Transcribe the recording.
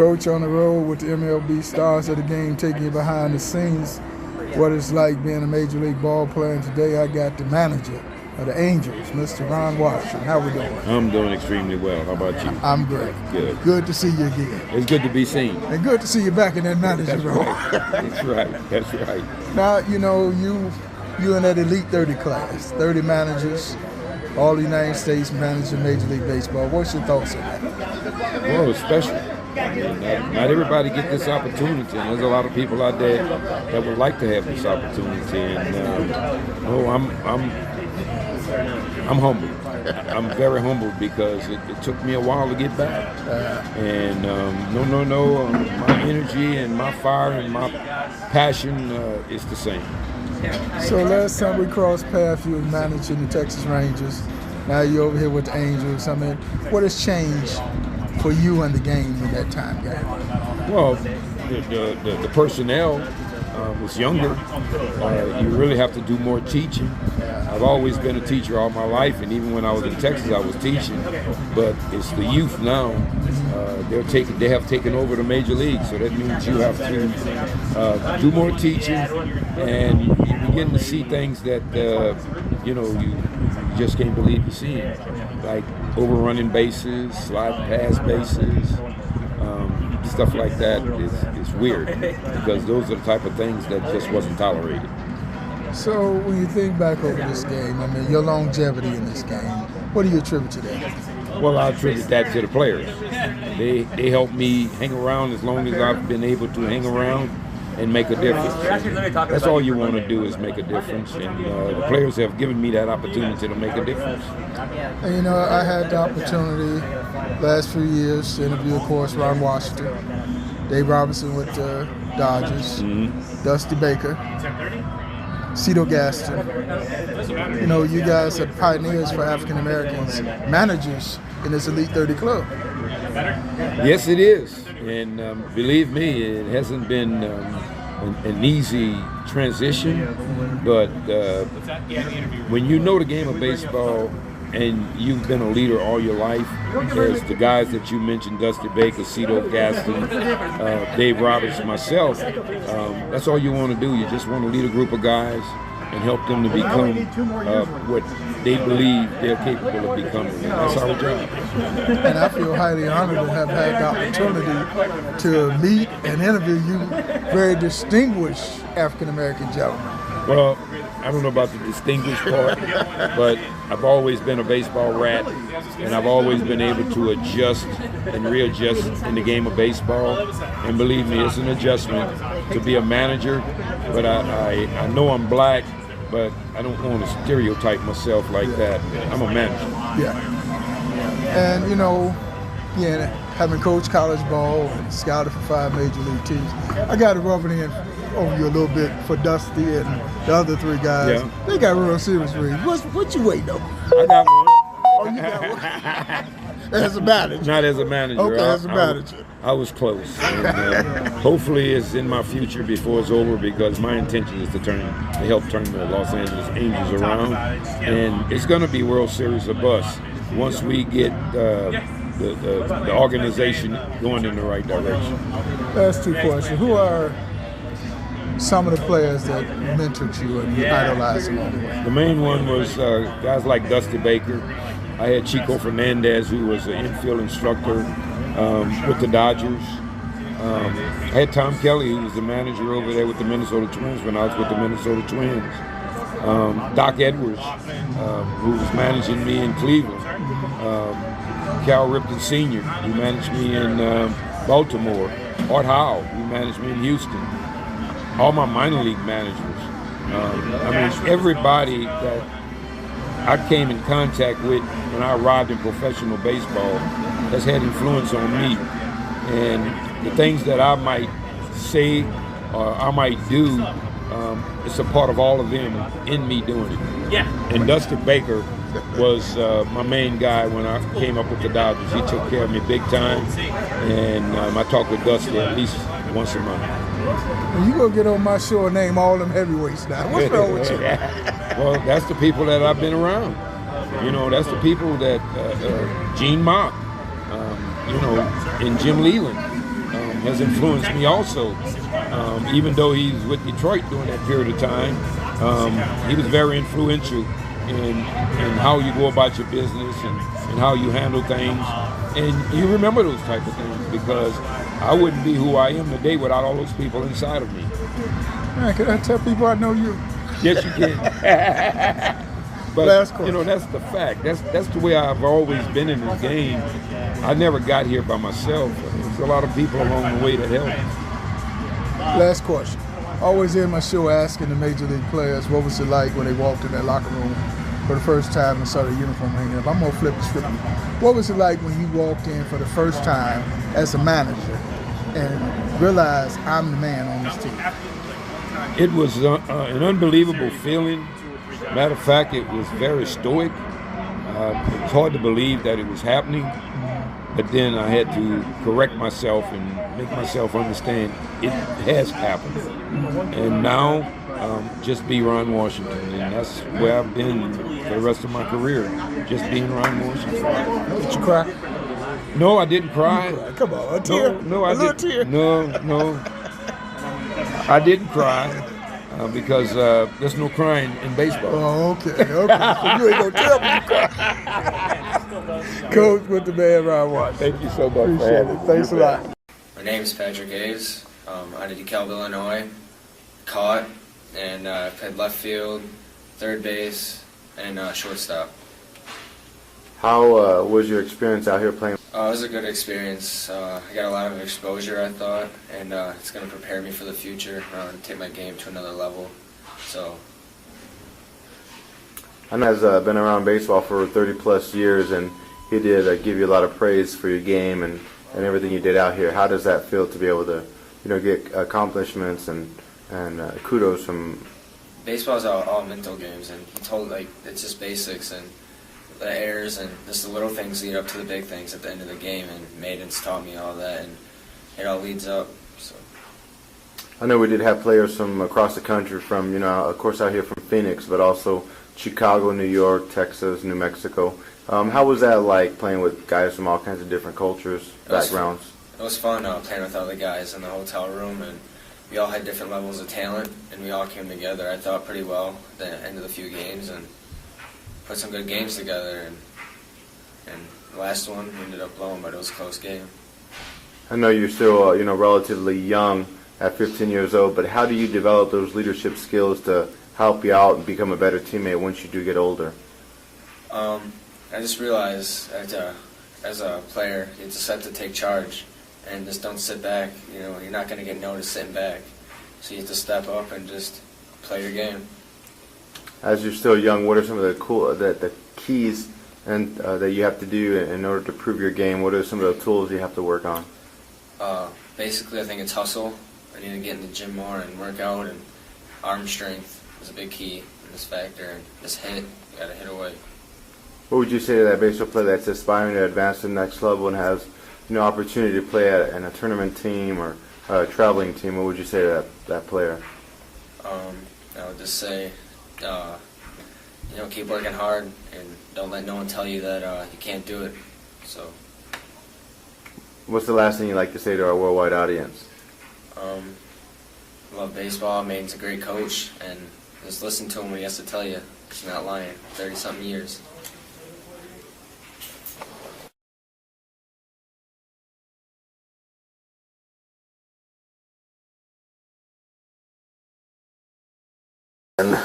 Coach, on the road with the MLB Stars of the Game, taking you behind the scenes, what it's like being a Major League ball player. And today I got the manager of the Angels, Mr. Ron Washington. How we doing? I'm doing extremely well. How about you? I'm great. Good. Good to see you again. It's good to be seen. And good to see you back in that manager role. That's right. That's right. Now, you know, you in that Elite 30 class, 30 managers, all the United States managing Major League Baseball. What's your thoughts on that? Well, it's special. I mean, not everybody get this opportunity, and there's a lot of people out there that would like to have this opportunity. And I'm humbled. I'm very humbled because it took me a while to get back. And my energy and my fire and my passion is the same. So last time we crossed paths, you were managing the Texas Rangers. Now you're over here with the Angels. I mean, what has changed for you in the game in that time, guy? Well, the personnel was younger. You really have to do more teaching. I've always been a teacher all my life, and even when I was in Texas, I was teaching. But it's the youth now. They have taken over the major league, so that means you have to do more teaching, and you begin to see things that you just can't believe you're seeing, like overrunning bases, slide past bases, stuff like that is weird because those are the type of things that just wasn't tolerated. So when you think back over this game, I mean, your longevity in this game, what do you attribute to that? Well, I attribute that to the players. They helped me hang around as long as I've been able to hang around and make a difference. That's all you want to do is make a difference, and the players have given me that opportunity to make a difference. And you know, I had the opportunity last few years to interview, of course, Ron Washington, Dave Robertson with the Dodgers, Dusty Baker, Cito Gaston. You know, you guys are pioneers for African Americans, managers in this Elite 30 club. Yes, it is. And believe me, it hasn't been an easy transition. But when you know the game of baseball and you've been a leader all your life, as the guys that you mentioned, Dusty Baker, Cito Gaston, Dave Roberts, myself, that's all you want to do. You just want to lead a group of guys and help them to become what they believe they're capable of becoming. And that's our job. And I feel highly honored to have had the opportunity to meet and interview you, very distinguished African-American gentlemen. Well, I don't know about the distinguished part, but I've always been a baseball rat, and I've always been able to adjust and readjust in the game of baseball. And believe me, it's an adjustment to be a manager, but I know I'm black, but I don't want to stereotype myself like that. I'm a manager. Yeah. And, you know, having coached college ball and scouted for 5 major league teams, I got to rub it in on you a little bit for Dusty and the other 3 guys. Yeah. They got real serious rings. What you waiting on? I got one. Oh, you got one? As a manager? Not as a manager. Okay, as a manager. I was close. And, hopefully it's in my future before it's over, because my intention is to help turn the Los Angeles Angels around. And it's going to be World Series or bust once we get the organization going in the right direction. Last 2 questions. Who are some of the players that mentored you and you idolized along the way? The main one was guys like Dusty Baker. I had Chico Fernandez, who was an infield instructor with the Dodgers. I had Tom Kelly, who was the manager over there with the Minnesota Twins when I was with the Minnesota Twins. Doc Edwards, who was managing me in Cleveland. Cal Ripken Sr., who managed me in Baltimore. Art Howe, who managed me in Houston. All my minor league managers. Everybody that I came in contact with when I arrived in professional baseball has had influence on me. And the things that I might say or I might do, it's a part of all of them in me doing it. Yeah. And Dusty Baker was my main guy when I came up with the Dodgers. He took care of me big time, and I talk with Dusty at least once a month. Well, you gonna get on my show and name all them heavyweights now. What's wrong with you? Well, that's the people that I've been around. You know, that's the people that Gene Mott, and Jim Leland. has influenced me also. Even though he's with Detroit during that period of time, he was very influential in how you go about your business and how you handle things. And you remember those type of things because I wouldn't be who I am today without all those people inside of me. Man, can I tell people I know you? Yes, you can. But that's the fact. That's the way I've always been in this game. I never got here by myself. There's a lot of people along the way that helped. Last question. Always end my show asking the major league players what was it like when they walked in that locker room for the first time and saw the uniform hanging up. I'm gonna flip the script. What was it like when you walked in for the first time as a manager and realized I'm the man on this team? It was an unbelievable feeling. Matter of fact, it was very stoic. It was hard to believe that it was happening, but then I had to correct myself and make myself understand it has happened. And now, just be Ron Washington, and that's where I've been for the rest of my career, just being Ron Washington. Did you cry? No, I didn't cry. Come on, a tear? No, I didn't. Tear. No, I didn't cry. Because there's no crying in baseball. Oh, okay. So you ain't gonna tell me you cry. Coach with the man, Ron Washington. Thank you so much. Appreciate it. Thanks a lot. My name's Patrick Hayes. Out of DeKalb, Illinois. Caught and played left field, third base, and shortstop. How was your experience out here playing? It was a good experience. I got a lot of exposure, I thought, and it's going to prepare me for the future and take my game to another level. So, I know has been around baseball for 30 plus years, and he did give you a lot of praise for your game and everything you did out here. How does that feel to be able to, get accomplishments and kudos from? Baseball is all mental games, and he told it's just basics and the errors and just the little things lead up to the big things at the end of the game, and Maidens taught me all that, and it all leads up. So I know we did have players from across the country, from of course out here from Phoenix, but also Chicago, New York, Texas, New Mexico. How was that like playing with guys from all kinds of different cultures, backgrounds? It was fun playing with other guys in the hotel room, and we all had different levels of talent, and we all came together, I thought, pretty well at the end of the few games, and put some good games together, and the last one we ended up blowing, but it was a close game. I know you're still relatively young at 15 years old, but how do you develop those leadership skills to help you out and become a better teammate once you do get older? I just realized that as a player, it's set to take charge and just don't sit back. You're not going to get noticed sitting back, so you have to step up and just play your game. As you're still young, what are some of the keys and that you have to do in order to prove your game? What are some of the tools you have to work on? Basically, I think it's hustle. I need to get in the gym more and work out, and arm strength is a big key in this factor. And just hit. You got to hit away. What would you say to that baseball player that's aspiring to advance to the next level and has opportunity to play in a tournament team or a traveling team? What would you say to that player? I would just say, keep working hard and don't let no one tell you that you can't do it. So. What's the last thing you'd like to say to our worldwide audience? Love baseball. Maiden's a great coach, and just listen to him when he has to tell you. He's not lying. 30-something years. And